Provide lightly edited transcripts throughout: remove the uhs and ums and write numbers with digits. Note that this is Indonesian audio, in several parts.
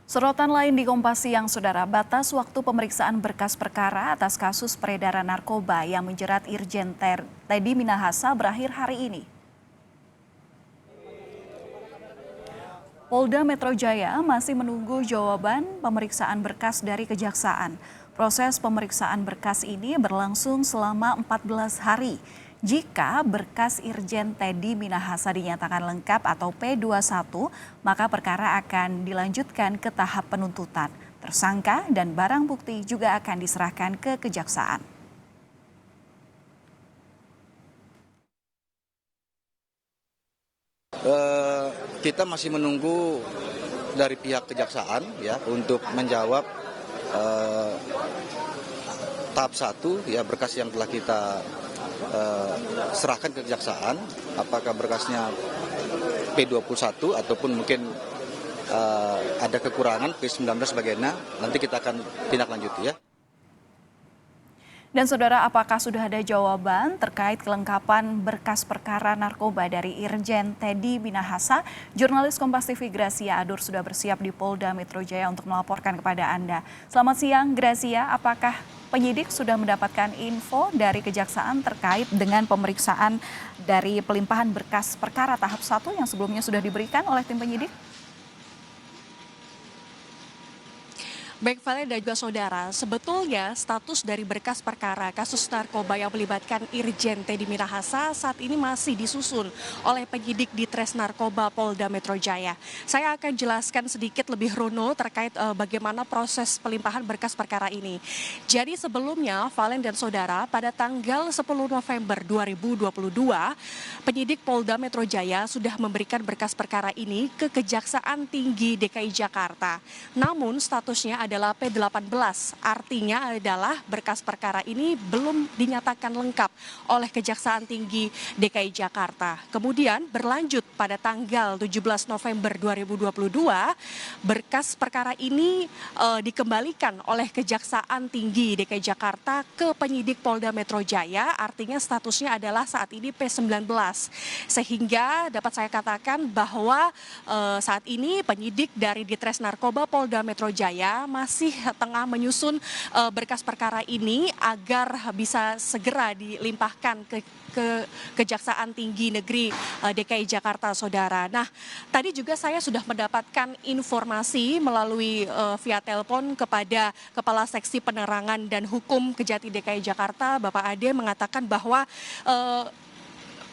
Sorotan lain di Kompas Siang, Saudara, batas waktu pemeriksaan berkas perkara atas kasus peredaran narkoba yang menjerat Irjen Teddy Minahasa berakhir hari ini. Polda Metro Jaya masih menunggu jawaban pemeriksaan berkas dari Kejaksaan. Proses pemeriksaan berkas ini berlangsung selama 14 hari. Jika berkas Irjen Teddy Minahasa dinyatakan lengkap atau P21, maka perkara akan dilanjutkan ke tahap penuntutan. Tersangka dan barang bukti juga akan diserahkan ke Kejaksaan. Kita masih menunggu dari pihak Kejaksaan ya untuk menjawab tahap 1 ya berkas yang telah kita serahkan ke Kejaksaan, apakah berkasnya P21 ataupun mungkin ada kekurangan P19 sebagainya, nanti kita akan tindak lanjuti ya. Dan Saudara, apakah sudah ada jawaban terkait kelengkapan berkas perkara narkoba dari Irjen Teddy Minahasa? Jurnalis Kompas TV Gracia Adur sudah bersiap di Polda Metro Jaya untuk melaporkan kepada Anda. Selamat siang Gracia, apakah penyidik sudah mendapatkan info dari Kejaksaan terkait dengan pemeriksaan dari pelimpahan berkas perkara tahap 1 yang sebelumnya sudah diberikan oleh tim penyidik? Baik, Valen dan juga saudara, sebetulnya status dari berkas perkara kasus narkoba yang melibatkan Irjen Teddy Minahasa saat ini masih disusun oleh penyidik di Tres Narkoba Polda Metro Jaya. Saya akan jelaskan sedikit lebih runut terkait bagaimana proses pelimpahan berkas perkara ini. Jadi sebelumnya, Valen dan saudara, pada tanggal 10 November 2022, penyidik Polda Metro Jaya sudah memberikan berkas perkara ini ke Kejaksaan Tinggi DKI Jakarta. Namun statusnya adalah P18, artinya adalah berkas perkara ini belum dinyatakan lengkap oleh Kejaksaan Tinggi DKI Jakarta. Kemudian berlanjut pada tanggal 17 November 2022, berkas perkara ini dikembalikan oleh Kejaksaan Tinggi DKI Jakarta ke penyidik Polda Metro Jaya, artinya statusnya adalah saat ini P19. Sehingga dapat saya katakan bahwa saat ini penyidik dari Ditres Narkoba Polda Metro Jaya masih tengah menyusun berkas perkara ini agar bisa segera dilimpahkan ke Kejaksaan Tinggi Negeri DKI Jakarta, saudara. Nah, tadi juga saya sudah mendapatkan informasi melalui via telepon kepada Kepala Seksi Penerangan dan Hukum Kejati DKI Jakarta, Bapak Ade, mengatakan bahwa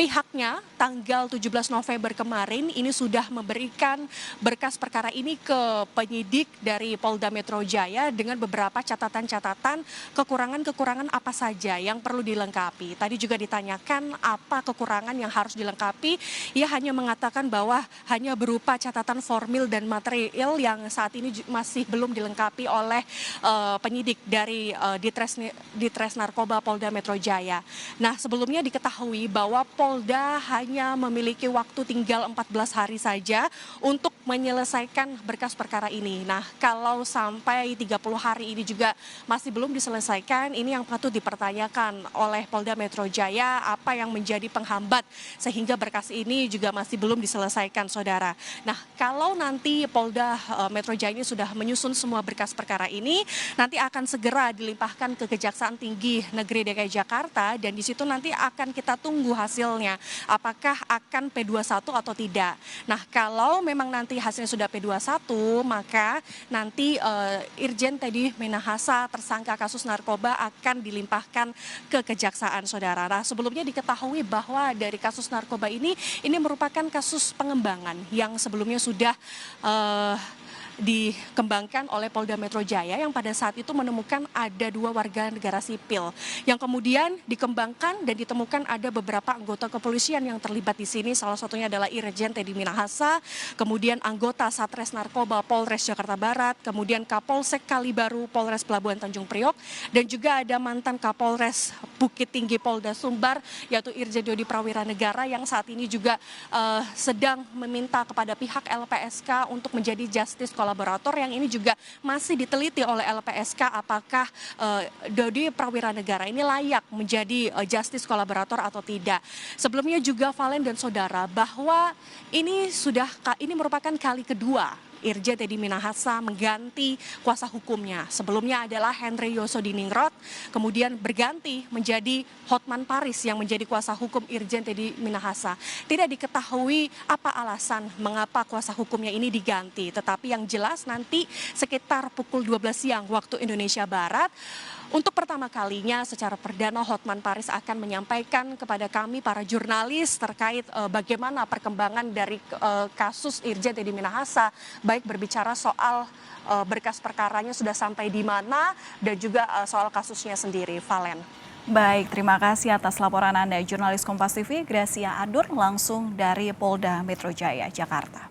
pihaknya tanggal 17 November kemarin ini sudah memberikan berkas perkara ini ke penyidik dari Polda Metro Jaya dengan beberapa catatan-catatan kekurangan-kekurangan apa saja yang perlu dilengkapi. Tadi juga ditanyakan apa kekurangan yang harus dilengkapi. Ia hanya mengatakan bahwa hanya berupa catatan formil dan material yang saat ini masih belum dilengkapi oleh penyidik dari Ditres Narkoba Polda Metro Jaya. Nah, sebelumnya diketahui bahwa Polda hanya memiliki waktu tinggal 14 hari saja untuk menyelesaikan berkas perkara ini. Nah, kalau sampai 30 hari ini juga masih belum diselesaikan, ini yang patut dipertanyakan oleh Polda Metro Jaya, apa yang menjadi penghambat sehingga berkas ini juga masih belum diselesaikan, saudara. Nah, kalau nanti Polda Metro Jaya ini sudah menyusun semua berkas perkara ini, nanti akan segera dilimpahkan ke Kejaksaan Tinggi Negeri DKI Jakarta, dan di situ nanti akan kita tunggu hasilnya. Apakah akan P21 atau tidak. Nah, kalau memang nanti hasilnya sudah P21, maka nanti Irjen Teddy Minahasa tersangka kasus narkoba akan dilimpahkan ke Kejaksaan, saudara. Nah, sebelumnya diketahui bahwa dari kasus narkoba ini merupakan kasus pengembangan yang sebelumnya sudah dikembangkan oleh Polda Metro Jaya yang pada saat itu menemukan ada 2 warga negara sipil yang kemudian dikembangkan dan ditemukan ada beberapa anggota kepolisian yang terlibat di sini. Salah satunya adalah Irjen Teddy Minahasa, kemudian anggota Satres Narkoba Polres Jakarta Barat, kemudian Kapolsek Kalibaru Polres Pelabuhan Tanjung Priok, dan juga ada mantan Kapolres Bukit Tinggi Polda Sumbar yaitu Irjen Dodi Prawira Negara yang saat ini juga sedang meminta kepada pihak LPSK untuk menjadi justice kolaborator, yang ini juga masih diteliti oleh LPSK apakah Dodi Prawira Negara ini layak menjadi justice kolaborator atau tidak. Sebelumnya juga Valen dan saudara bahwa ini merupakan kali kedua Irjen Teddy Minahasa mengganti kuasa hukumnya. Sebelumnya adalah Henry Yosodiningrat, kemudian berganti menjadi Hotman Paris yang menjadi kuasa hukum Irjen Teddy Minahasa. Tidak diketahui apa alasan mengapa kuasa hukumnya ini diganti, tetapi yang jelas nanti sekitar pukul 12 siang waktu Indonesia Barat, untuk pertama kalinya secara perdana Hotman Paris akan menyampaikan kepada kami para jurnalis terkait bagaimana perkembangan dari kasus Irjen Teddy Minahasa, baik berbicara soal berkas perkaranya sudah sampai di mana dan juga soal kasusnya sendiri. Valen. Baik, terima kasih atas laporan Anda, jurnalis Kompas TV Gracia Adur langsung dari Polda Metro Jaya, Jakarta.